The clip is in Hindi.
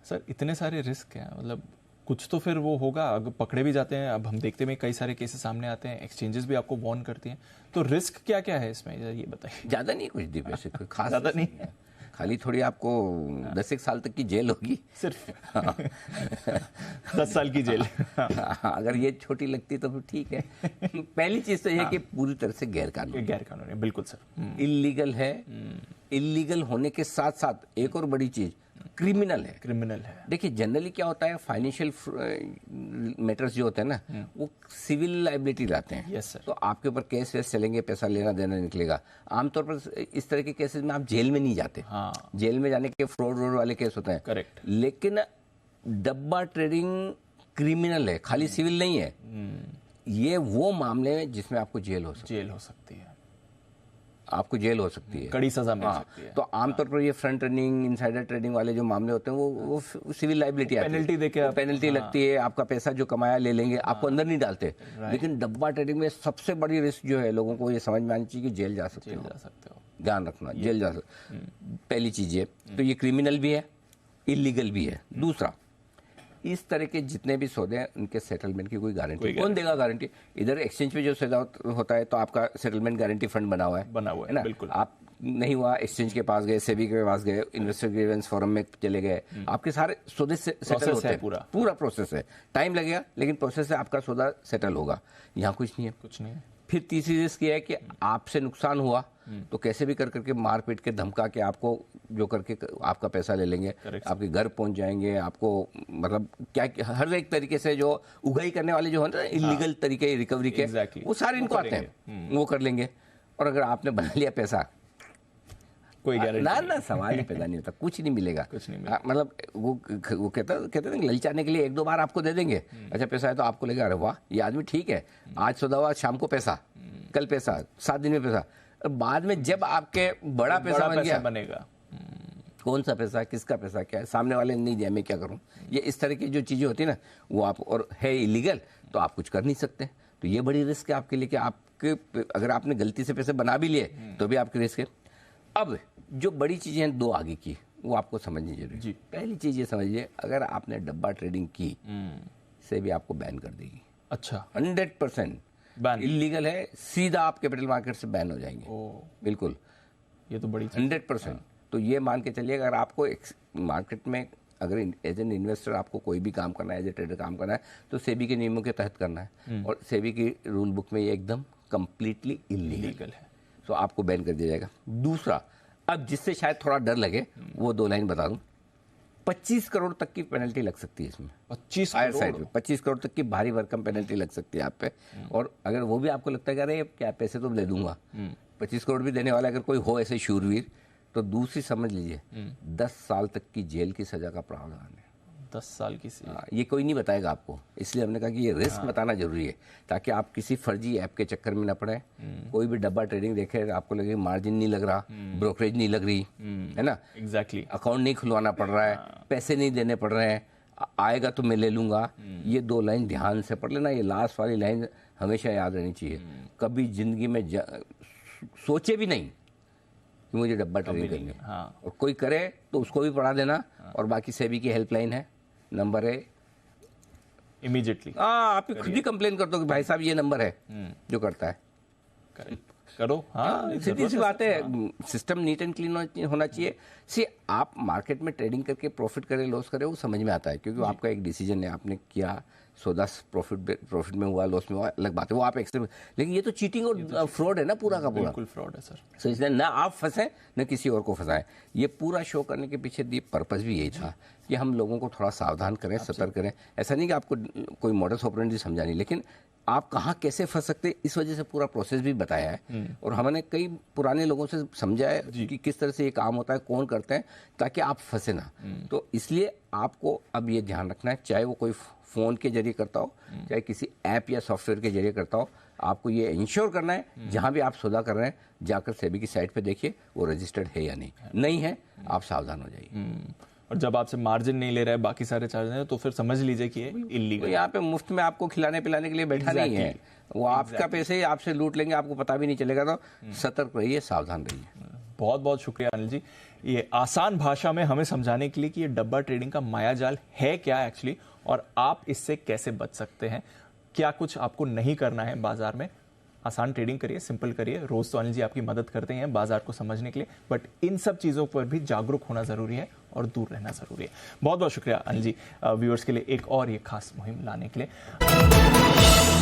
सर इतने सारे रिस्क हैं, मतलब कुछ तो फिर वो होगा, अगर पकड़े भी जाते हैं। अब हम देखते हैं कई सारे केसेस सामने आते हैं, एक्सचेंजेस भी आपको वार्न करती हैं, तो रिस्क क्या क्या है इसमें, ये बताइए। ज़्यादा नहीं कुछ दी वैसे, कोई खास ज़्यादा नहीं है, खाली थोड़ी आपको 10 साल तक की जेल होगी सिर्फ। 10 साल की जेल। अगर ये छोटी लगती तो फिर ठीक है। पहली चीज़ तो ये कि पूरी तरह से गैर कानूनी, बिल्कुल सर, इल्लीगल है। इल्लीगल होने के साथ साथ एक और बड़ी चीज क्रिमिनल है। देखिए जनरली क्या होता है, फाइनेंशियल मैटर्स जो होते हैं ना, वो सिविल लाइबिलिटी लाते हैं। Yes sir. तो आपके ऊपर केस वेस चलेंगे, पैसा लेना देना निकलेगा। आमतौर पर इस तरह के केसेस में आप जेल में नहीं जाते। हाँ। जेल में जाने के फ्रॉड वाले केस होते हैं। करेक्ट। लेकिन डब्बा ट्रेडिंग क्रिमिनल है, खाली सिविल नहीं है। ये वो मामले हैं जिसमें आपको जेल हो सकती है, आपको जेल हो सकती है, कड़ी सजा मिल सकती है। तो आमतौर पर ये फ्रंट रनिंग, इनसाइडर ट्रेडिंग वाले जो मामले होते हैं वो सिविल लाइबिलिटी आती है, पेनल्टी देके पेनल्टी लगती है, आपका पैसा जो कमाया ले लेंगे, आपको अंदर नहीं डालते। लेकिन डब्बा ट्रेडिंग में सबसे बड़ी रिस्क जो है, लोगों को ये समझ में आनी चाहिए कि जेल जा सकते हो, ध्यान रखना, जेल जा सकते। पहली चीज ये तो ये क्रिमिनल भी है, इलीगल भी है। दूसरा, इस तरह के जितने भी सौदे हैं उनके सेटलमेंट की कोई गारंटी कौन देगा? गारंटी इधर एक्सचेंज पे जो सौदा होता है तो आपका सेटलमेंट गारंटी फंड बना हुआ है ना, बिल्कुल। आप नहीं हुआ, एक्सचेंज के पास गए, सेबी के पास गए, इन्वेस्टर ग्रीवेंस फोरम में चले गए, आपके सारे सौदे सेटल होते हैं। पूरा प्रोसेस है, टाइम लगेगा लेकिन प्रोसेस से आपका सौदा सेटल होगा। यहाँ कुछ नहीं है। फिर तीसरी रिस्क ये है कि आपसे नुकसान हुआ तो कैसे भी कर करके मार पीट के धमका के आपको जो करके आपका पैसा ले लेंगे, आपके घर पहुंच जाएंगे, आपको मतलब क्या हर एक तरीके से जो उगाई करने वाले जो है ना इलीगल तरीके रिकवरी के, वो सारे इनको आते हैं, वो कर लेंगे। और अगर आपने बना लिया पैसा, कोई गारंटी ना सवाल ही पैदा नहीं होता, कुछ नहीं मिलेगा। मतलब वो कहते हैं ललचाने के लिए एक दो बार आपको दे देंगे, अच्छा पैसा है तो आपको लगेगा अरे वाह ये आदमी ठीक है, आज सौदा हुआ, शाम को पैसा, कल पैसा, 7 दिन में पैसा। बाद में जब आपके बड़ा पैसा बन गया, बनेगा, कौन सा पैसा, किसका पैसा, क्या है, सामने वाले ने नहीं दिया, मैं क्या करूं? ये इस तरह की जो चीजें होती है ना, वो आप, और है इलीगल तो आप कुछ कर नहीं सकते। तो ये बड़ी रिस्क है आपके लिए कि आपके अगर आपने गलती से पैसे बना भी लिए तो भी आपकी रिस्क है। अब जो बड़ी चीजें हैं दो आगे की, वो आपको समझनी जरूरी है। पहली चीज ये समझिए, अगर आपने डब्बा ट्रेडिंग की से भी आपको बैन कर देगी। अच्छा, 100% इलीगल है, सीधा आप कैपिटल मार्केट से बैन हो जाएंगे। बिल्कुल, ये तो बड़ी 100%। तो ये मान के चलिए, अगर आपको मार्केट में अगर एज एन इन्वेस्टर आपको कोई भी काम करना है, एज ए ट्रेडर काम करना है, तो सेबी के नियमों के तहत करना है। और सेबी की रूल बुक में ये एकदम कंप्लीटली इलीगल है, तो आपको बैन कर दिया जाएगा। दूसरा, अब जिससे शायद थोड़ा डर लगे, वो 2 लाइन बता दूं, 25 करोड़ तक की पेनल्टी लग सकती है इसमें। 25 साइड में 25 करोड़ तक की भारी भरकम पेनल्टी लग सकती है आप पे। और अगर वो भी आपको लगता है कि अरे क्या पैसे तो दे दूंगा, 25 करोड़ भी देने वाला अगर कोई हो ऐसे शूरवीर, तो दूसरी समझ लीजिए 10 साल तक की जेल की सजा का प्रावधान है। 10 साल की सजा। ये कोई नहीं बताएगा आपको, इसलिए हमने कहा कि ये रिस्क बताना जरूरी है, ताकि आप किसी फर्जी ऐप के चक्कर में न पड़े। कोई भी डब्बा ट्रेडिंग देखे, आपको लगे मार्जिन नहीं लग रहा, ब्रोकरेज नहीं लग रही है ना, एग्जैक्टली, अकाउंट नहीं खुलवाना पड़ रहा है, पैसे नहीं देने पड़ रहे हैं, आएगा तो मैं ले लूंगा। ये 2 लाइन ध्यान से पढ़ लेना, ये लास्ट वाली लाइन हमेशा याद रहनी चाहिए। कभी जिंदगी में सोचे भी नहीं कि मुझे डब्बा ट्रेडिंग करनी है। और कोई करे तो उसको भी पढ़ा देना। और बाकी सेबी की हेल्पलाइन है, नंबर है, इमीडिएटली आप खुद ही कंप्लेन कर दो कि भाई साहब ये नंबर है जो करता है, करो। सीधी सी बात है, सिस्टम नीट एंड क्लीन होना चाहिए। सी आप मार्केट में ट्रेडिंग करके प्रॉफिट करे लॉस करे वो समझ में आता है, क्योंकि आपका एक डिसीजन है, आपने किया, सौदा प्रॉफिट में हुआ, लॉस में हुआ, अलग बात है, वो आप एक्सपेरिमेंट। लेकिन ये तो चीटिंग और फ्रॉड है ना, पूरा का पूरा। बिल्कुल फ्रॉड है सर। सो इसलिए ना आप फंसे न किसी और को फंसाएं। ये पूरा शो करने के पीछे पर्पस भी यही था कि हम लोगों को थोड़ा सावधान करें, सतर्क करें। ऐसा नहीं कि आपको कोई मॉडस ऑपरेंडी समझानी, लेकिन आप कहाँ कैसे फंस सकते, इस वजह से पूरा प्रोसेस भी बताया है। और हमने कई पुराने लोगों से समझा है कि किस तरह से ये काम होता है, कौन करते हैं, ताकि आप फंसे ना। तो इसलिए आपको अब ये ध्यान रखना है, चाहे वो कोई फ़ोन के जरिए करता हो, चाहे किसी ऐप या सॉफ्टवेयर के जरिए करता हो, आपको ये इंश्योर करना है जहाँ भी आप सौदा कर रहे हैं, जाकर सेबी की साइट पे देखिए वो रजिस्टर्ड है या नहीं है, आप सावधान हो जाइए। और जब आपसे मार्जिन नहीं ले रहा है, बाकी सारे चार्ज हैं, तो फिर समझ लीजिए कि ये इलीगल। यहाँ पे मुफ्त में आपको खिलाने पिलाने के लिए बैठा नहीं है, वो आपका पैसे ही आपसे लूट लेंगे, आपको पता भी नहीं चलेगा। तो सतर्क रहिए, सावधान रहिए। बहुत बहुत शुक्रिया अनिल जी, ये आसान भाषा में हमें समझाने के लिए कि ये डब्बा ट्रेडिंग का मायाजाल है क्या एक्चुअली, और आप इससे कैसे बच सकते हैं, क्या कुछ आपको नहीं करना है बाजार में। आसान ट्रेडिंग करिए, सिंपल करिए। रोज तो अनिल जी आपकी मदद करते हैं बाजार को समझने के लिए, बट इन सब चीजों पर भी जागरूक होना जरूरी है और दूर रहना जरूरी है। बहुत बहुत शुक्रिया अनिल जी व्यूअर्स के लिए एक और ये खास मुहिम लाने के लिए।